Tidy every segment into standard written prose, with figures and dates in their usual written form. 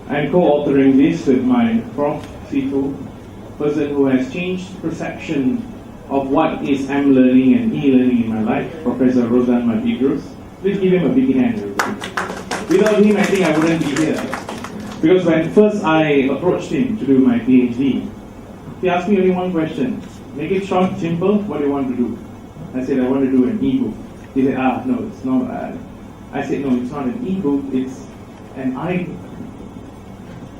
I'm co-authoring this with my Prof. Sifu, person who has changed perception of what is M-learning and e-learning in my life, Professor Rozan Madidrus. Please give him a big hand, everybody. Without him, I think I wouldn't be here. Because when first I approached him to do my PhD, he asked me only one question. Make it short, simple, what do you want to do? I said, I want to do an e-book. He said, no, it's not. I said, no, it's not an e-book, it's an iBook.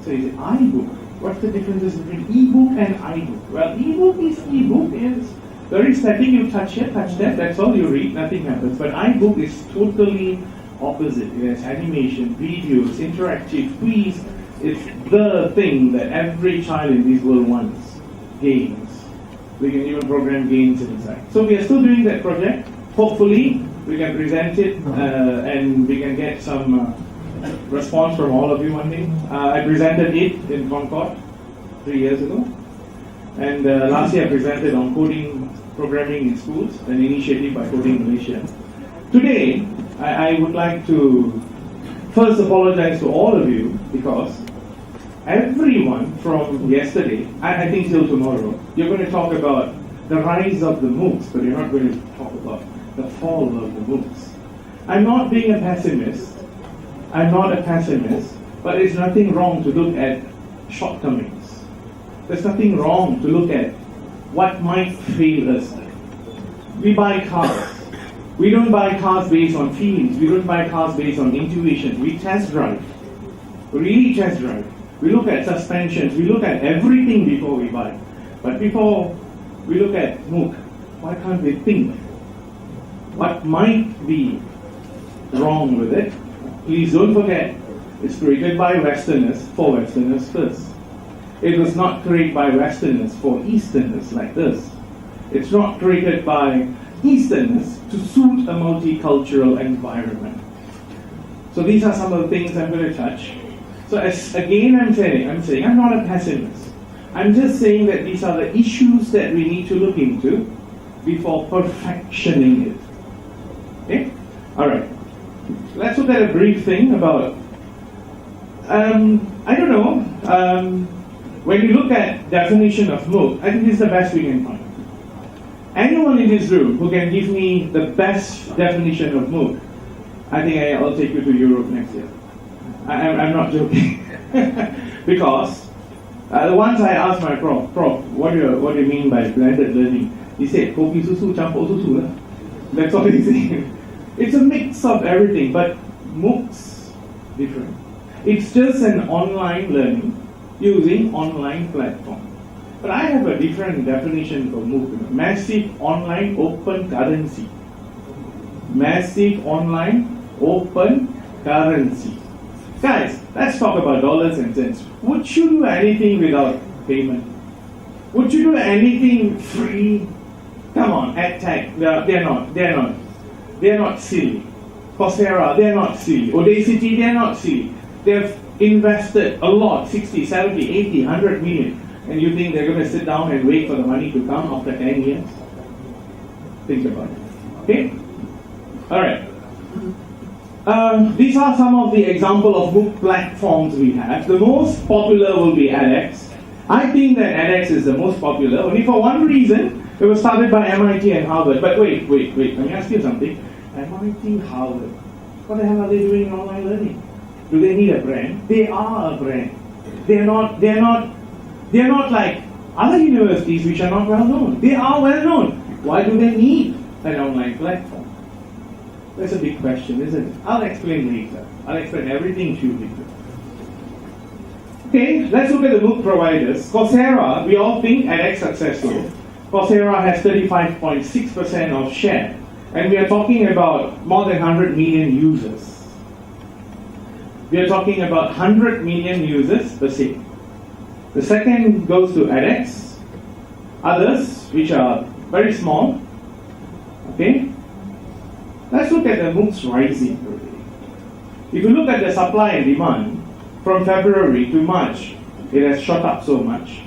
So he said, iBook? What's the difference between e-book and iBook? Well, e-book is e-book, it's very static, you touch here, touch that, that's all you read, nothing happens. But iBook is totally opposite. It has animation, videos, interactive quiz. It's the thing that every child in this world wants. Games. We can even program games inside. So we are still doing that project. Hopefully, we can present it and we can get some response from all of you one day. I presented it in Concord 3 years ago. And last year I presented on coding programming in schools, an initiative by Coding Malaysia. Today, I would like to first apologize to all of you because everyone from yesterday, I think till tomorrow, you're going to talk about the rise of the MOOCs, but you're not going to talk about the fall of the MOOCs. I'm not being a pessimist. I'm not a pessimist, but there's nothing wrong to look at shortcomings. There's nothing wrong to look at what might fail us. We buy cars. We don't buy cars based on feelings. We don't buy cars based on intuition. We test drive. We really test drive. We look at suspensions. We look at everything before we buy. But before we look at MOOC, why can't we think? What might be wrong with it? Please don't forget, it's created by Westerners for Westerners first. It was not created by Westerners for Easterners like this. It's not created by Easterners to suit a multicultural environment. So these are some of the things I'm going to touch. So I'm saying I'm not a pessimist. I'm just saying that these are the issues that we need to look into before perfectioning it. Okay? Alright. Let's look at a brief thing about, I don't know, when you look at definition of MOOC, I think this is the best we can find. Anyone in this room who can give me the best definition of MOOC, I think I'll take you to Europe next year. I'm not joking. Because once I asked my prof, what do you mean by blended learning? He said, kopi susu campur susu lah. That's all he's saying. It's a mix of everything, but MOOCs, different. It's just an online learning using online platform. But I have a different definition for MOOC. Massive online open currency. Massive online open currency. Guys, let's talk about dollars and cents. Would you do anything without payment? Would you do anything free? Come on, EdTech, they're not silly. Coursera, they're not silly. Audacity, they're not silly. They've invested a lot, 60, 70, 80, 100 million. And you think they're going to sit down and wait for the money to come after 10 years? Think about it. Okay? Alright. These are some of the example of MOOC platforms we have. The most popular will be edX. I think that edX is the most popular, only for one reason. It was started by MIT and Harvard. But wait. Let me ask you something. MIT, Harvard. What the hell are they doing in online learning? Do they need a brand? They are a brand. They're not like other universities which are not well known. They are well known. Why do they need an online platform? That's a big question, isn't it? I'll explain later. I'll explain everything to you later. Okay, let's look at the MOOC providers. Coursera, we all think edX successful. Coursera has 35.6% of share. And we are talking about more than 100 million users. We are talking about 100 million users per se. The second goes to edX. Others, which are very small. Okay? Let's look at the MOOCs rising. If you look at the supply and demand, from February to March, it has shot up so much.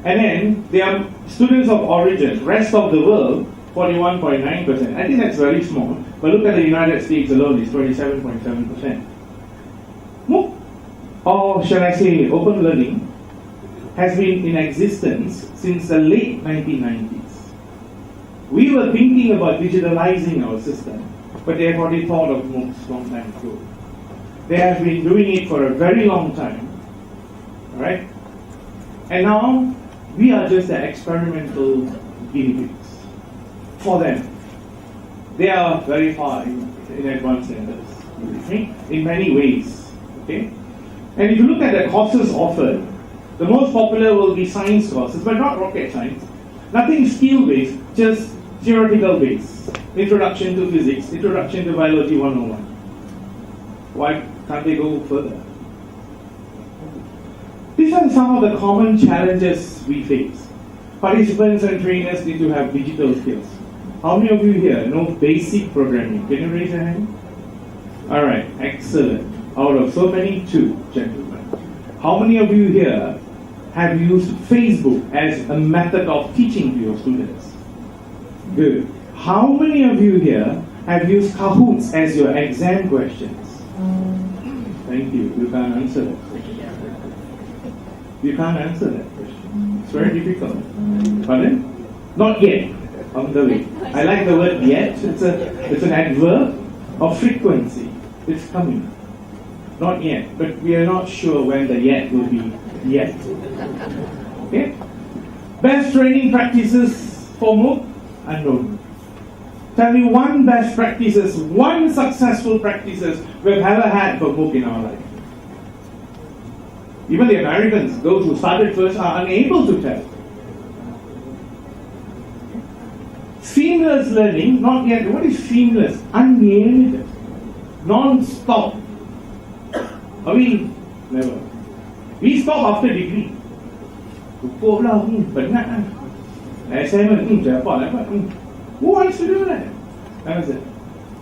And then, there are students of origin, rest of the world, 41.9%. I think that's very small. But look at the United States alone, it's 27.7%. MOOC or shall I say open learning, has been in existence since the late 1990s. We were thinking about digitalizing our system, but they have already thought of MOOCs long time ago. They have been doing it for a very long time, right? And now we are just the experimental guinea pigs for them. They are very far in advance than us, in many ways. Okay? And if you look at the courses offered, the most popular will be science courses, but not rocket science. Nothing skill-based, just theoretical-based. Introduction to physics, introduction to biology 101. Why can't they go further? These are some of the common challenges we face. Participants and trainers need to have digital skills. How many of you here know basic programming? Can you raise your hand? Alright, excellent. Out of so many, 2 gentlemen. How many of you here have used Facebook as a method of teaching to your students? Good. How many of you here have used Kahoots as your exam questions? Thank you. You can't answer that question. You can't answer that question. It's very difficult. Pardon? Not yet. On the way. I like the word yet. It's an adverb of frequency. It's coming. Not yet. But we are not sure when the yet will be yet. Okay? Best training practices for MOOC? Unknown. Tell me one best practices, one successful practices we've ever had for MOOC in our life. Even the Americans, those who started first, are unable to tell. Seamless learning, not yet. What is seamless? Unlimited. Non-stop. I mean, never. We stop after degree. Cukup lah, penat lah. Assignment, dapat. Who wants to do that? That was it.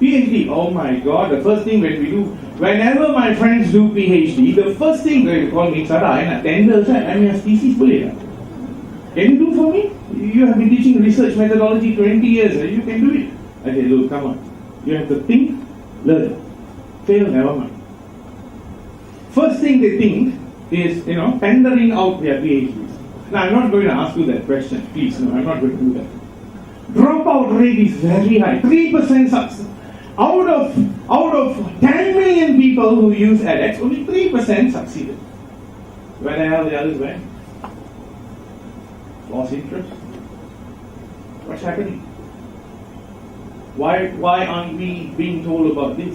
PhD, oh my God, the first thing that we do, whenever my friends do PhD, the first thing they call me, Sarah, I nak tender, I mean, thesis boleh tak? Can you do for me? You have been teaching research methodology 20 years, you can do it. I say, look, come on. You have to think, learn. Fail, never mind. First thing they think is, tendering out their PhDs. Now, I'm not going to ask you that question, please, no, I'm not going to do that. Dropout rate is very high, 3% success. Out of 10 million people who use edX, only 3% succeeded. Where the hell the others went? Lost interest? What's happening? Why aren't we being told about this?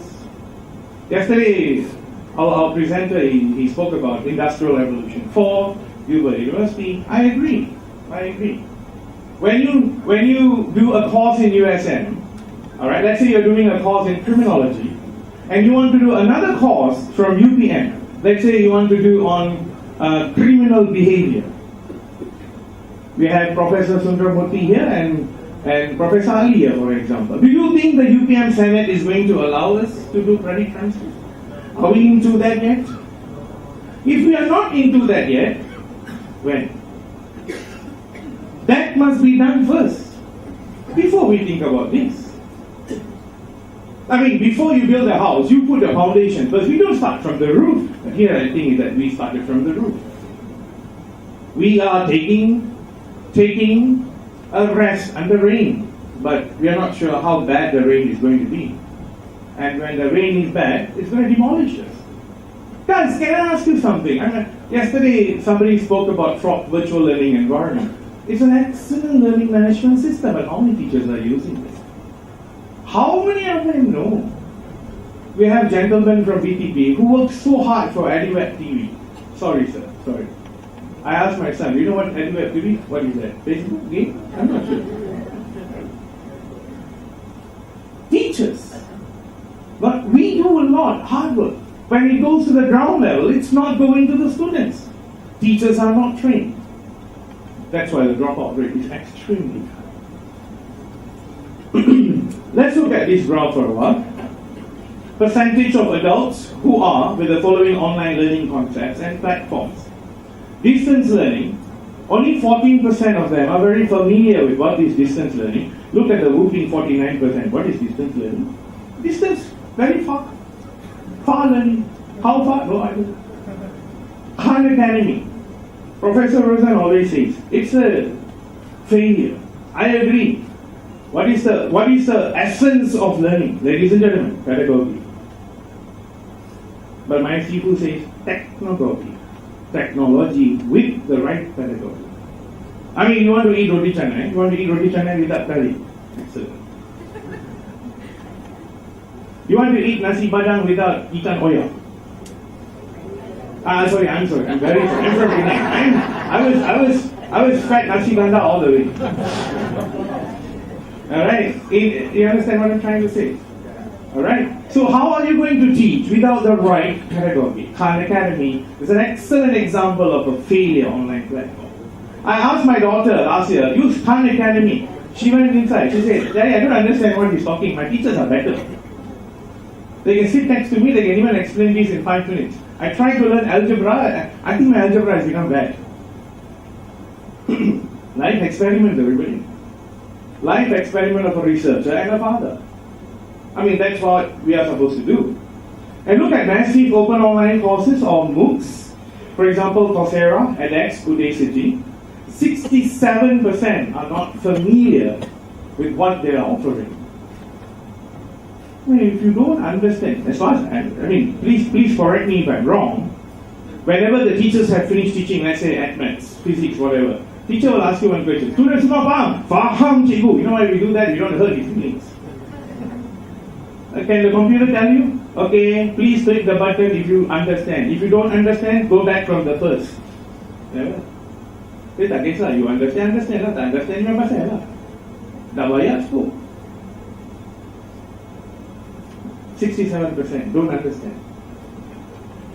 Yesterday, our presenter, he spoke about industrial revolution. 4, Gilbert University. I agree. When you do a course in USM, alright, let's say you're doing a course in criminology, and you want to do another course from UPM. Let's say you want to do on criminal behavior. We have Professor Sundaramurthy here and Professor Ali here, for example. Do you think the UPM Senate is going to allow us to do credit transfer? Are we into that yet? If we are not into that yet, when? That must be done first, before we think about this. I mean, before you build a house, you put a foundation first. We don't start from the roof. But here I think that we started from the roof. We are taking a rest under rain, but we are not sure how bad the rain is going to be. And when the rain is bad, it's going to demolish us. Guys, can I ask you something? Yesterday, somebody spoke about virtual learning environment. It's an excellent learning management system, but how many teachers are using it? How many of them know? We have gentlemen from BTPN who work so hard for EduWeb TV. Sorry, sir, sorry. I asked my son, you know what EduWeb TV? What is that? Facebook game? I'm not sure. Teachers. But we do a lot, hard work. When it goes to the ground level, it's not going to the students. Teachers are not trained. That's why the dropout rate is extremely high. Let's look at this graph for a while. Percentage of adults who are with the following online learning concepts and platforms. Distance learning, only 14% of them are very familiar with what is distance learning. Look at the whooping 49%. What is distance learning? Distance, very far. Far learning. How far? No idea. Khan Academy, Professor Rosen always says, it's a failure. I agree. What is the essence of learning? Ladies and gentlemen, pedagogy. But my people says technology. Technology with the right pedagogy. I mean, you want to eat roti canai, you want to eat roti canai without curry. Excellent. You want to eat nasi padang without ikan oyam. I'm sorry. I'm from Penang. I was fat nasi ganda all the way. Alright? You understand what I'm trying to say? Alright? So how are you going to teach without the right pedagogy? Khan Academy is an excellent example of a failure online platform. I asked my daughter last year, use Khan Academy. She went inside. She said, Daddy, I don't understand what he's talking. My teachers are better. They can sit next to me. They can even explain this in 5 minutes. I tried to learn algebra. I think my algebra has become bad. Life experiment, everybody. Life experiment of a researcher and a father. I mean, that's what we are supposed to do. And look at massive open online courses or MOOCs. For example, Coursera, edX, Udacity. 67% are not familiar with what they are offering. I mean, if you don't understand, as far as please correct me if I'm wrong. Whenever the teachers have finished teaching, let's say maths, physics, whatever, teacher will ask you one question. Students, faham cikgu. You know why we do that? We don't hurt his feelings. Can the computer tell you? Okay, please click the button if you understand. If you don't understand, go back from the first. Never. Dia tak kisah, you understand lah. Tak understand memang pasal lah. Dah bayar cukup. 67% don't understand.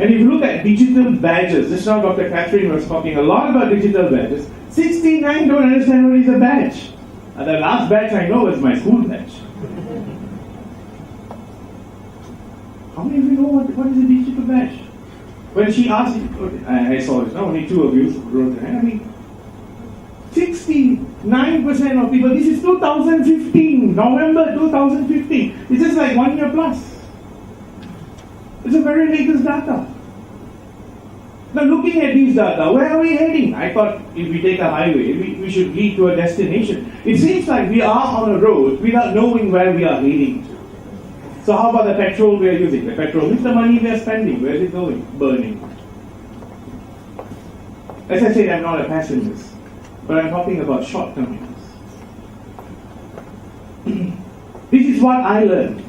And if you look at digital badges, just now Dr. Catherine was talking a lot about digital badges. 69 don't understand what is a badge. And the last badge I know was my school badge. How many of you know what is a digital badge? When she asked, I saw it, only 2 of you wrote it. I mean, 69% of people, this is 2015, November 2015. It's just like 1 year plus. It's a very latest data. Now looking at these data, where are we heading? I thought if we take a highway, we should lead to a destination. It seems like we are on a road without knowing where we are heading to. So how about the petrol we are using? The petrol is the money we are spending. Where is it going? Burning. As I said, I'm not a pessimist, but I'm talking about shortcomings. This is what I learned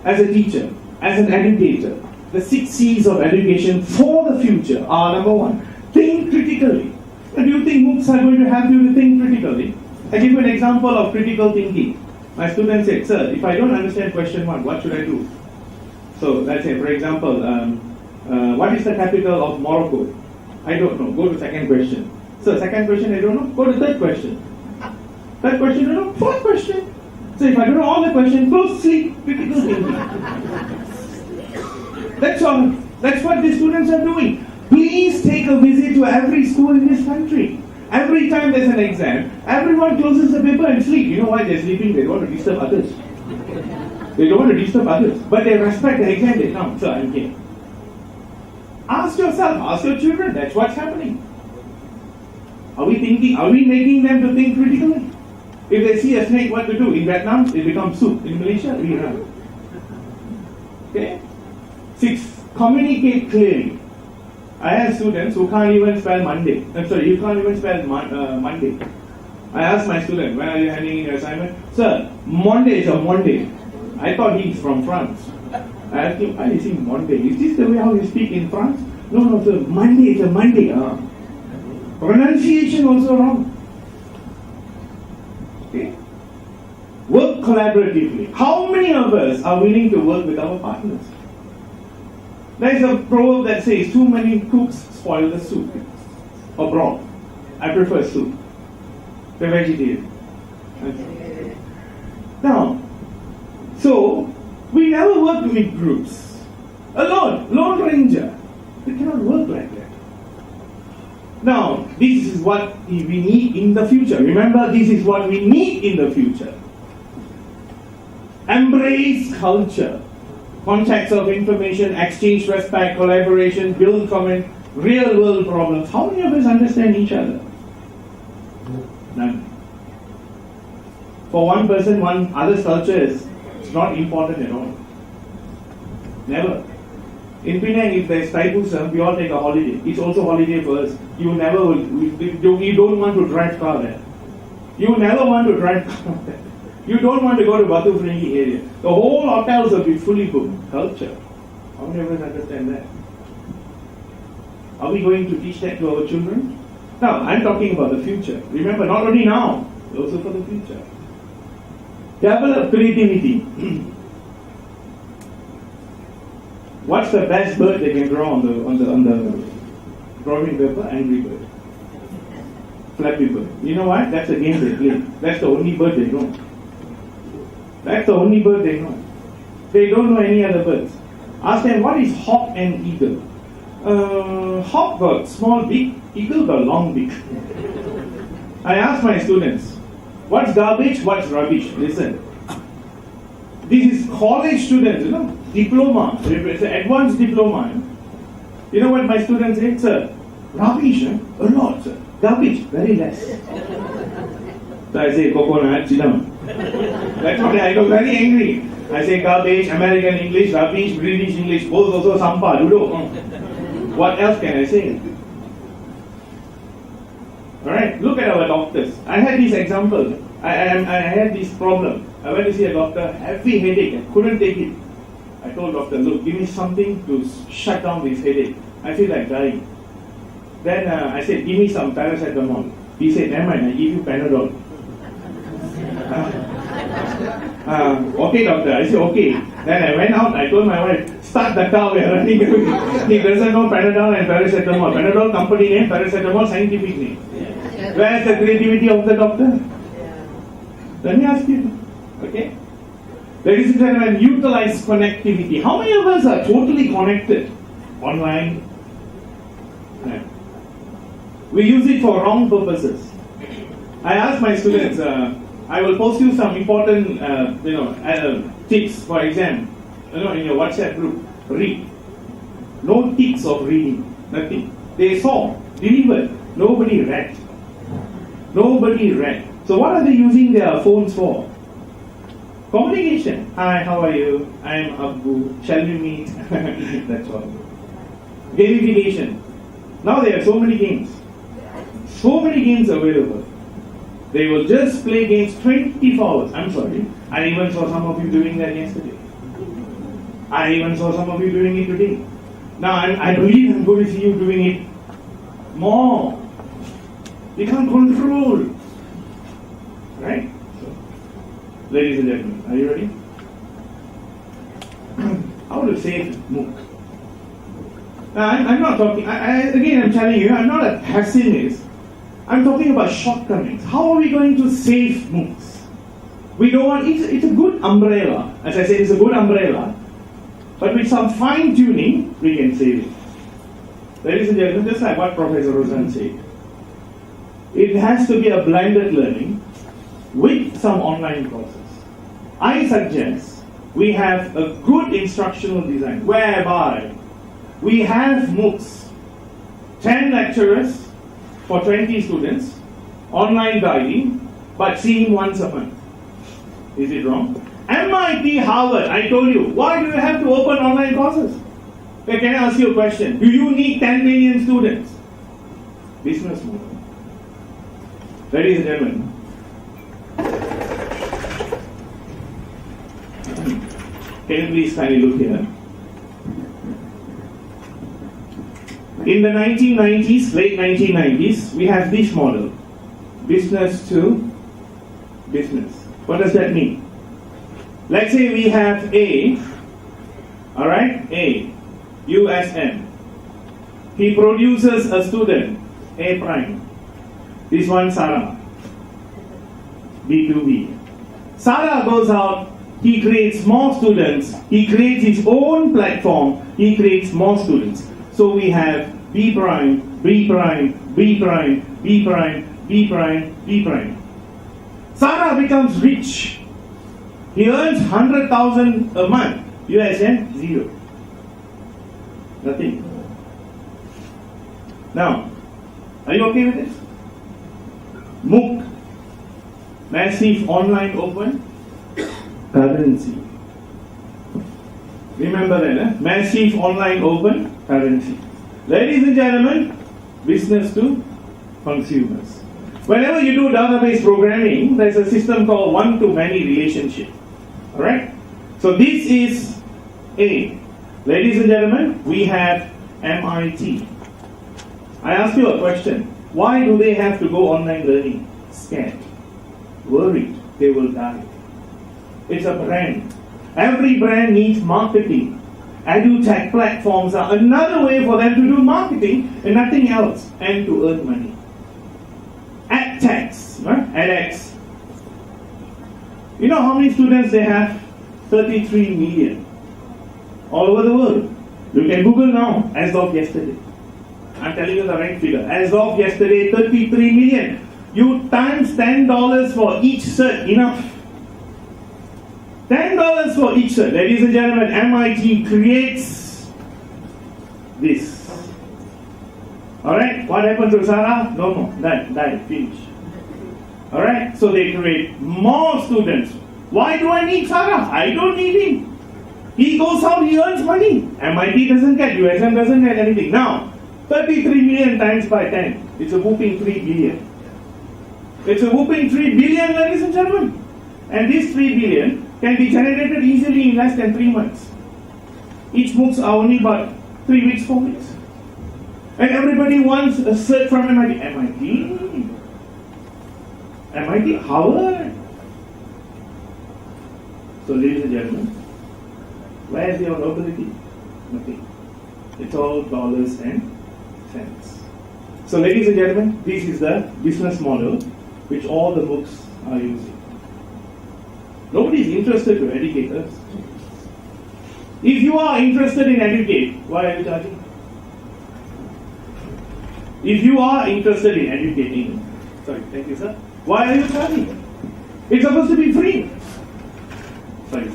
as a teacher, as an educator. The 6 C's of education for the future are: number 1, think critically. And do you think MOOCs are going to help you to think critically? I give you an example of critical thinking. My student said, sir, if I don't understand question 1, what should I do? So let's say, for example, what is the capital of Morocco? I don't know. Go to second question. So second question, I don't know. Go to third question. Third question, I don't know. Fourth question. So if I don't know all the questions, go sleep. Critical thinking. That's all. That's what the students are doing. Please take a visit to every school in this country. Every time there's an exam, everyone closes the paper and sleep. You know why they're sleeping? They don't want to disturb others. They don't want to disturb others. But they respect the exam, they come. So I'm here. Ask yourself, ask your children, that's what's happening. Are we making them to think critically? If they see a snake, what to do? In Vietnam, it becomes soup. In Malaysia, we run. Okay? 6, communicate clearly. I have students who can't even spell Monday. I'm sorry, you can't even spell Monday. I asked my student, when are you handing in your assignment? Sir, Monday is a Monday. I thought he's from France. I asked him, why is he Monday? Is this the way how you speak in France? No, sir, Monday is a Monday. Pronunciation also wrong. Okay? Work collaboratively. How many of us are willing to work with our partners? There is a proverb that says, too many cooks spoil the soup. Or broth. I prefer soup. The vegetarian. Okay. Now, so, we never work with groups. Alone, Lone Ranger. We cannot work like that. Now, this is what we need in the future. Remember, this is what we need in the future. Embrace culture. Context of information, exchange, respect, collaboration, build real world problems. How many of us understand each other? None. For one person, one other's culture is not important at all. Never. In Penang, if there's Thaipusam, we all take a holiday. It's also holiday for us. You don't want to drive car there. You never want to drive car there. You don't want to go to Batu Ferringhi area. The whole hotels will be fully booked. Culture. How many of us understand that? Are we going to teach that to our children? Now, I'm talking about the future. Remember, not only now, but also for the future. Develop creativity. What's the best bird they can draw on the drawing paper? Angry bird. Flappy bird. You know what? That's the game they play. That's the only bird they know. That's the only bird they know. They don't know any other birds. Ask them, what is hawk and eagle? Hawk got small beak, eagle got long beak. I ask my students, what's garbage, what's rubbish? Listen. This is college students, diploma. It's an advanced diploma. You know what my students say? Sir, rubbish, a lot, sir. Garbage, very less. So I say, coconut, sit down. That's what I got very angry. I say garbage, American English, rubbish, British English, both also sampa, ludo. What else can I say? Alright, look at our doctors. I had this example. I had this problem. I went to see a doctor, heavy headache, I couldn't take it. I told doctor, look, give me something to shut down this headache. I feel like dying. Then I said, give me some paracetamol. He said, never mind, I give you Panadol. Okay, doctor. I said, okay. Then I went out, I told my wife, start the car, we're running away. He doesn't know Panadol and paracetamol. Panadol company name, paracetamol scientific name. Where's the creativity of the doctor? Let me ask you. Okay? Ladies and gentlemen, utilize connectivity. How many of us are totally connected? Online? No. We use it for wrong purposes. I ask my students, I will post you some important tips for exam. In your WhatsApp group. Read. No tips of reading. Nothing. They saw, delivered. Nobody read. Nobody read. So what are they using their phones for? Communication. Hi, how are you? I'm Abbu. Shall we meet? That's all. Gamification. Now there are so many games. So many games available. They will just play games 24 hours. I'm sorry. I even saw some of you doing that yesterday. I even saw some of you doing it today. Now I believe I'm going to see you doing it more. You can't control. Right? So, ladies and gentlemen, are you ready? How to save MOOC? Now, I'm not talking, again I'm telling you, I'm not a pessimist. I'm talking about shortcomings. How are we going to save MOOCs? We don't want, it's a good umbrella. As I said, it's a good umbrella. But with some fine tuning, we can save it. Ladies and gentlemen, just like what Professor Rosan said, it has to be a blended learning with some online courses. I suggest we have a good instructional design whereby we have MOOCs, 10 lecturers for 20 students, online guiding, but see him once a month. Is it wrong? MIT, Harvard, I told you, why do you have to open online courses? Okay, can I ask you a question? Do you need 10 million students? Business model. Ladies and gentlemen, can you please kindly look here? In the 1990s, late 1990s, we have this model. Business to business. What does that mean? Let's say we have A, alright, A, USM. He produces a student, A prime. This one, Sarah, B2B. Sarah goes out, he creates more students, he creates his own platform, he creates more students. So we have B prime, B prime, B prime, B prime, B prime, B prime. Sarah becomes rich. He earns 100,000 a month. USM, zero. Nothing. Now, are you okay with this? MOOC, Massive Online Open Currency. Remember that, eh? Massive Online Open Currency. Ladies and gentlemen, business to consumers. Whenever you do database programming, there's a system called one-to-many relationship. Alright? So this is A. Ladies and gentlemen, we have MIT. I ask you a question. Why do they have to go online learning? Scared. Worried they will die. It's a brand. Every brand needs marketing. EduTech platforms are another way for them to do marketing and nothing else, and to earn money. EdTechs, edX. You know how many students they have? 33 million. All over the world. You can Google now, as of yesterday. I'm telling you the right figure. As of yesterday, 33 million. You times $10 for each cert, enough. $10 for each cert. Ladies and gentlemen, MIT creates this. Alright, what happened to Sarah? No more. Died. Finish. Alright, so they create more students. Why do I need Sarah? I don't need him. He goes out, he earns money. MIT doesn't get, USM doesn't get anything. Now, 33 million times by 10. It's a whooping 3 billion. It's a whooping 3 billion, ladies and gentlemen. And this 3 billion can be generated easily in less than 3 months. Each MOOCs are only about 3 weeks, 4 weeks. And everybody wants a cert from MIT. MIT, Harvard. So, ladies and gentlemen, where is your nobility? Nothing. It's all dollars and cents. So, ladies and gentlemen, this is the business model which all the MOOCs are using. Nobody is interested to educate us. If you are interested in educate, why are you charging? If you are interested in educating, sorry, thank you, sir. Why are you charging? It's supposed to be free. Sorry.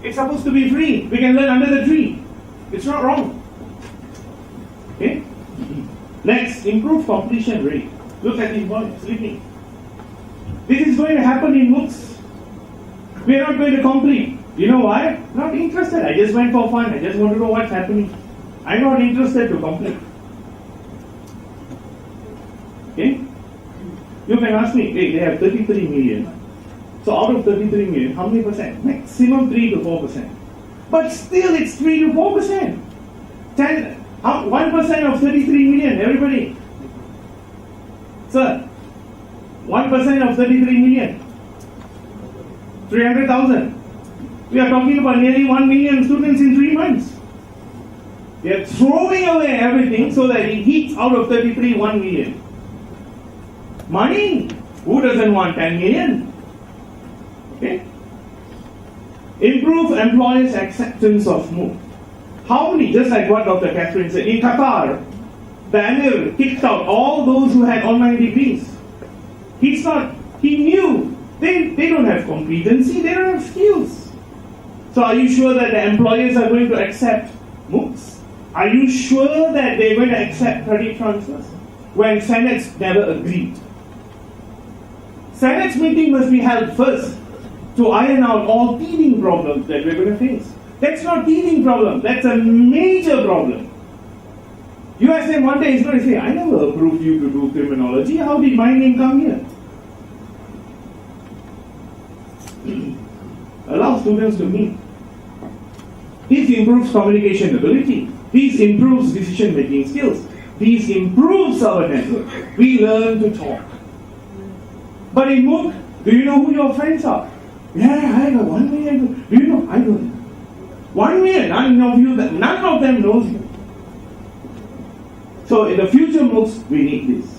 It's supposed to be free. We can learn under the tree. It's not wrong. Okay? Next, improve completion rate. Look at this boy sleeping. This is going to happen in MOOCs. We are not going to complete. You know why? Not interested. I just went for fun. I just want to know what's happening. I'm not interested to complete. Okay? You can ask me, hey, they have 33 million. So out of 33 million, how many percent? Maximum 3 to 4%. But still it's 3 to 4%. 1% of 33 million, everybody. Sir, 1% of 33 million. 300,000. We are talking about nearly 1 million students in 3 months. They are throwing away everything so that it hits out of 33, 1 million. Money. Who doesn't want 10 million? Okay. Improve employers' acceptance of MOOC. How many, just like what Dr. Catherine said, in Qatar, the Emir kicked out all those who had online degrees. He knew they don't have competency, they don't have skills. So are you sure that the employers are going to accept MOOCs? Are you sure that they're going to accept credit transfers? When Senates never agreed. Senate's meeting must be held first to iron out all teething problems that we're going to face. That's not teething problem, that's a major problem. USM one day is going to say, I never approved you to do criminology, how did my name come here? Allow students to meet. This improves communication ability. This improves decision-making skills. This improves our network. We learn to talk. But in MOOC, do you know who your friends are? Yeah, I got 1 million. Do you know? I don't. 1 million. None of them knows you. So in the future MOOCs, we need this.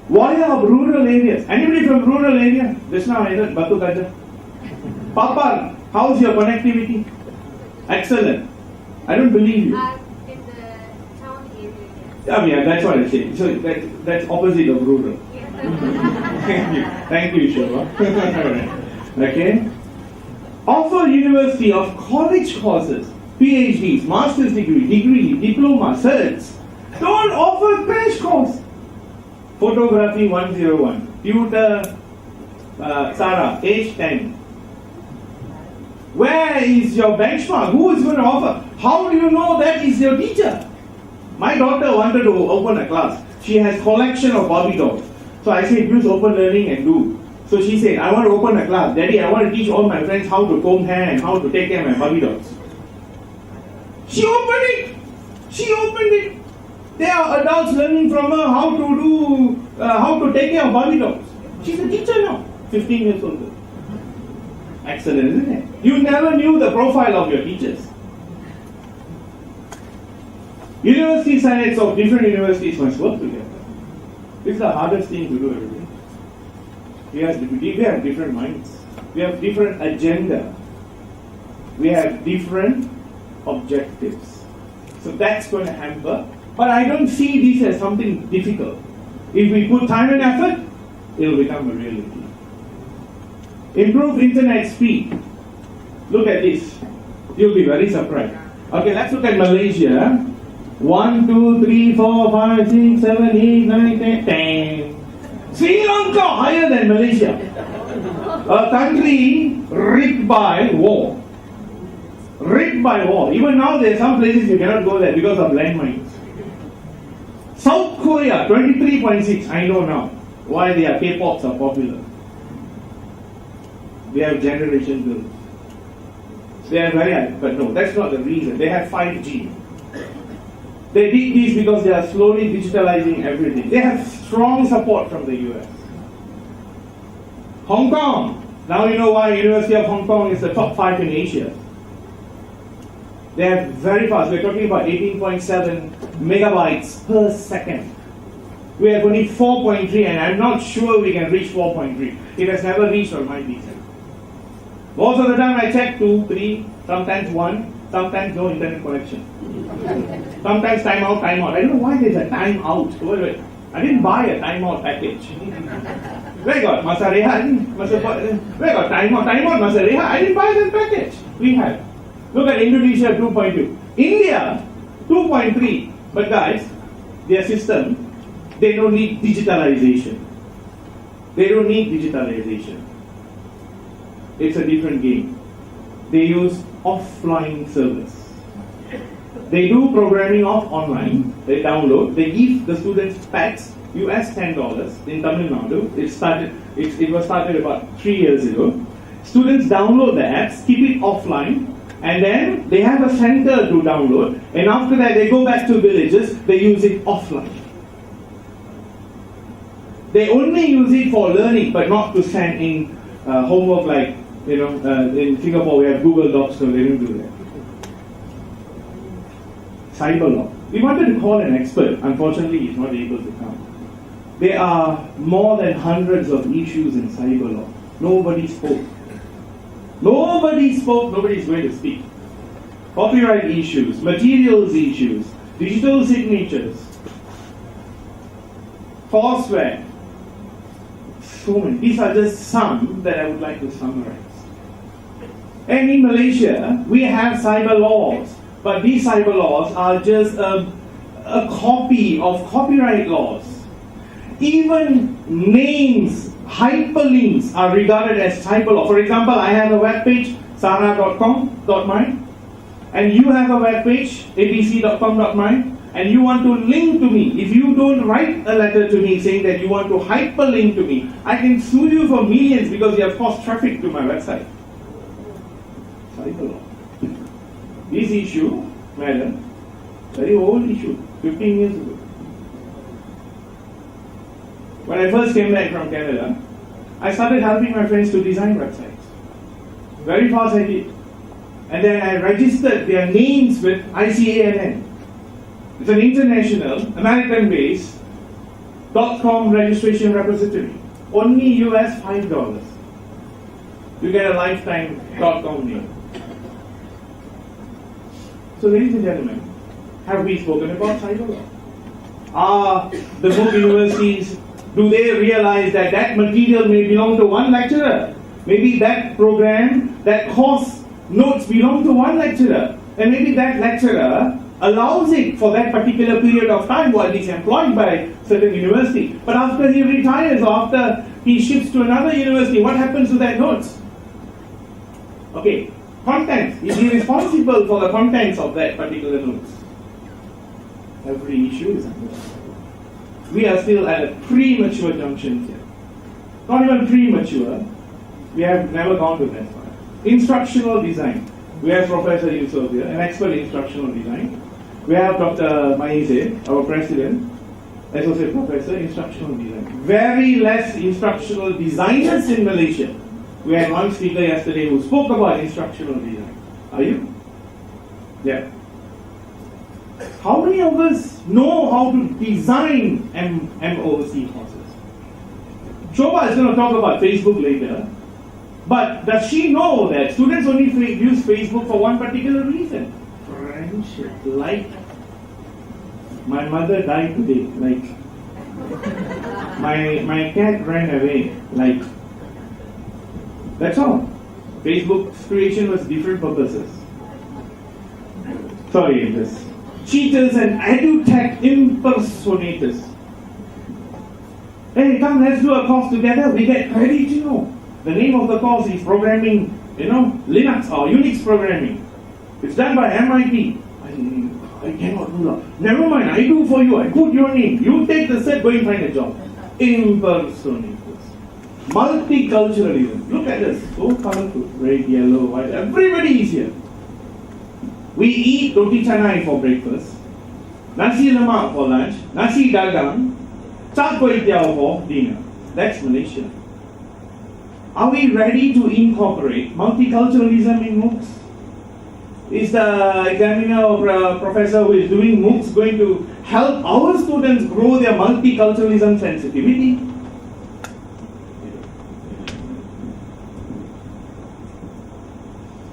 Warrior of rural areas. Anybody from rural area? Just now I heard Batu Gajah. Papa, how's your connectivity? Excellent. I don't believe you. In the town area. Yeah, that's what I say. So that's opposite of rural. Thank you, Shobha. Okay. Offer University of college courses. PhDs, master's degree, diploma, certs. Don't offer crash course. Photography 101. Tutor Sarah, age 10. Where is your benchmark? Who is going to offer? How do you know that is your teacher? My daughter wanted to open a class. She has collection of Barbie dolls. So I said, use open learning and do. So she said, I want to open a class. Daddy, I want to teach all my friends how to comb hair and how to take care of my Barbie dolls. She opened it. She opened it. There are adults learning from her how to take care of Barbie dolls. She's a teacher now, 15 years old. Excellent, isn't it? You never knew the profile of your teachers. University senates of different universities must work together. It's the hardest thing to do every day. We have different minds. We have different agenda. We have different objectives. So that's going to hamper. But I don't see this as something difficult. If we put time and effort, it will become a reality. Improve internet speed. Look at this. You'll be very surprised. Okay, let's look at Malaysia. 1, 2, 3, 4, 5, 6, 7, 8, 9, 10, 10. Sri Lanka higher than Malaysia. A country ripped by war. Ripped by war. Even now there are some places you cannot go there because of landmines. South Korea, 23.6. I know now why their K-pops are popular. They have generation girls. They are very, but no, that's not the reason. They have 5G. They did this because they are slowly digitalizing everything. They have strong support from the US. Hong Kong. Now you know why University of Hong Kong is the top 5 in Asia. They are very fast. We're talking about 18.7 megabytes per second. We have only 4.3 and I'm not sure we can reach 4.3. It has never reached on my PC. Most of the time I check 2, 3, sometimes 1, sometimes no internet connection. Sometimes timeout. I don't know why there's a timeout. Wait. I didn't buy a timeout package. Where got Masareha? Where got timeout Masareha? I didn't buy that package. We have. Look at Indonesia 2.2. India 2.3. But guys, their system, they don't need digitalization. They don't need digitalization. It's a different game. They use offline service. They do programming off online. They download. They give the students packs, US $10 in Tamil Nadu. It was started about 3 years ago. Students download the apps, keep it offline, and then they have a center to download. And after that, they go back to villages. They use it offline. They only use it for learning, but not to send in homework like, in Singapore we have Google Docs, so they don't do that. Cyber law. We wanted to call an expert. Unfortunately, he's not able to come. There are more than hundreds of issues in cyber law. Nobody spoke. Nobody spoke. Nobody is going to speak. Copyright issues, materials issues, digital signatures, courseware. So many. These are just some that I would like to summarize. And in Malaysia, we have cyber laws. But these cyber laws are just a copy of copyright laws. Even names, hyperlinks are regarded as cyber law. For example, I have a web page, sarah.com.my, and you have a web page, abc.com.my, and you want to link to me. If you don't write a letter to me saying that you want to hyperlink to me, I can sue you for millions because you have caused traffic to my website. Cyber law. This issue, madam, very old issue, 15 years ago. When I first came back from Canada, I started helping my friends to design websites. Very fast I did. And then I registered their names with ICANN. It's an international, American-based .com registration repository. Only US $5. You get a lifetime .com name. So ladies and gentlemen, have we spoken about cyber law? Are the MOOC universities, do they realize that that material may belong to one lecturer? Maybe that program, that course notes belong to one lecturer. and maybe that lecturer allows it for that particular period of time while he's employed by certain university. But after he retires, or after he shifts to another university, what happens to that notes? Okay, contents. Is he responsible for the contents of that particular notes? Every issue is under. We are still at a premature junction here. Not even premature. We have never gone to that far. Instructional design. We have Professor Yusuf here, an expert in instructional design. We have Dr. Maize, our president, associate professor, instructional design. Very less instructional designers in Malaysia. We had one speaker yesterday who spoke about instructional design. Are you? Yeah. How many of us know how to design MOOC courses? Shoba is going to talk about Facebook later. But does she know that students only use Facebook for one particular reason? Friendship. Like, my mother died today. Like, my cat ran away. Like, that's all. Facebook's creation was different purposes. Sorry, this. Cheaters and edutech impersonators. Hey, come, let's do a course together. We get credit, you know. The name of the course is programming, Linux or Unix programming. It's done by MIT. I cannot do that. Never mind, I do for you. I put your name. You take the set, go and find a job. Impersonators. Multiculturalism. Look at this. So colorful. Red, yellow, white. Everybody is here. We eat roti canai for breakfast, nasi lemak for lunch, nasi dagang, char kway teow for dinner. That's Malaysia. Are we ready to incorporate multiculturalism in MOOCs? Is the examiner or professor who is doing MOOCs going to help our students grow their multiculturalism sensitivity?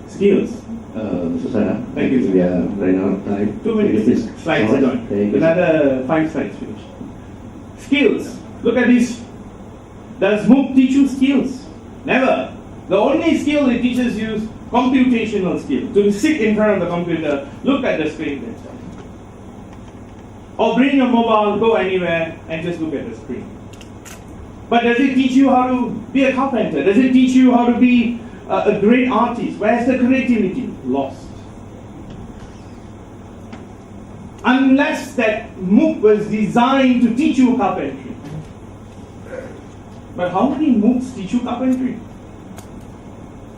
Skills. Mr. Sarah, Thank you, sir. We are running out of time. 2 minutes. Slides are done. Another 5 slides finish. Skills. Look at this. Does MOOC teach you skills? Never. The only skill it teaches you is computational skill. To sit in front of the computer, look at the screen and stuff. Or bring your mobile, go anywhere and just look at the screen. But does it teach you how to be a carpenter? Does it teach you how to be a great artist? Where's the creativity? Lost. Unless that MOOC was designed to teach you carpentry. But how many MOOCs teach you carpentry?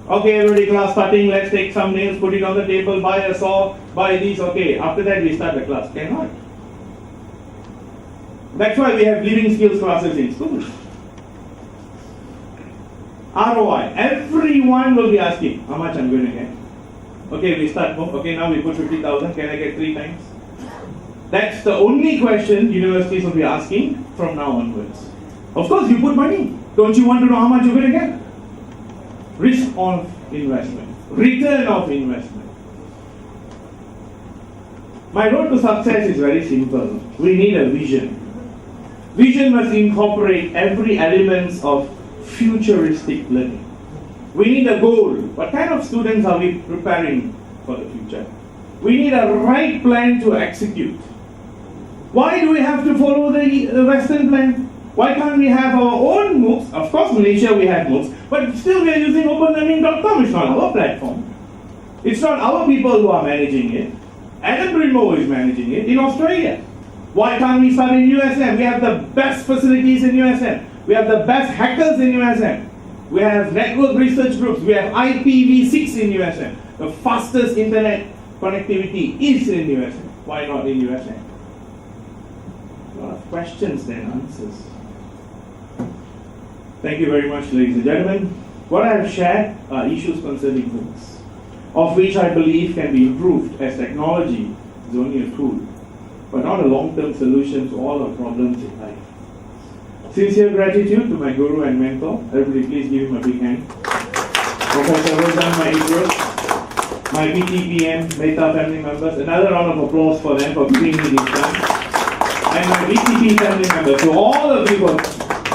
Okay, everybody, class starting, let's take some nails, put it on the table, buy a saw, buy these, okay. After that we start the class. Cannot. That's why we have living skills classes in schools. ROI. Everyone will be asking, how much I'm going to get? Okay, we start, okay, now we put 50,000, can I get 3 times? That's the only question universities will be asking from now onwards. Of course, you put money. Don't you want to know how much you're going to get? Risk of investment. Return of investment. My road to success is very simple. We need a vision. Vision must incorporate every element of futuristic learning. We need a goal. What kind of students are we preparing for the future? We need a right plan to execute. Why do we have to follow the Western plan? Why can't we have our own MOOCs? Of course, Malaysia we have MOOCs, but still we are using openlearning.com. It's not our platform. It's not our people who are managing it. Adam Brimo is managing it in Australia. Why can't we start in USM? We have the best facilities in USM. We have the best hackers in USM. We have network research groups. We have IPv6 in USM. The fastest internet connectivity is in USM. Why not in USM? A lot of questions then answers. Thank you very much, ladies and gentlemen. What I have shared are issues concerning MOOCs, of which I believe can be improved as technology is only a tool, but not a long-term solution to all our problems in life. Sincere gratitude to my guru and mentor. Everybody please give him a big hand. Professor Rozan, my Ogos, my BTPN, Meta family members. Another round of applause for them for giving me this chance. And my BTP family members, to all of you for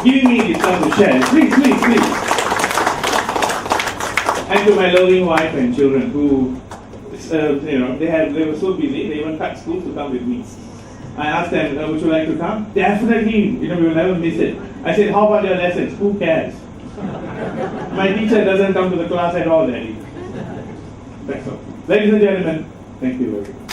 giving me this chance to share. Please, please, please. And to my loving wife and children who they were so busy, they even cut school to come with me. I asked them, would you like to come? Definitely, we will never miss it. I said, how about your lessons? Who cares? My teacher doesn't come to the class at all, Daddy. That's all. Ladies and gentlemen, thank you very much.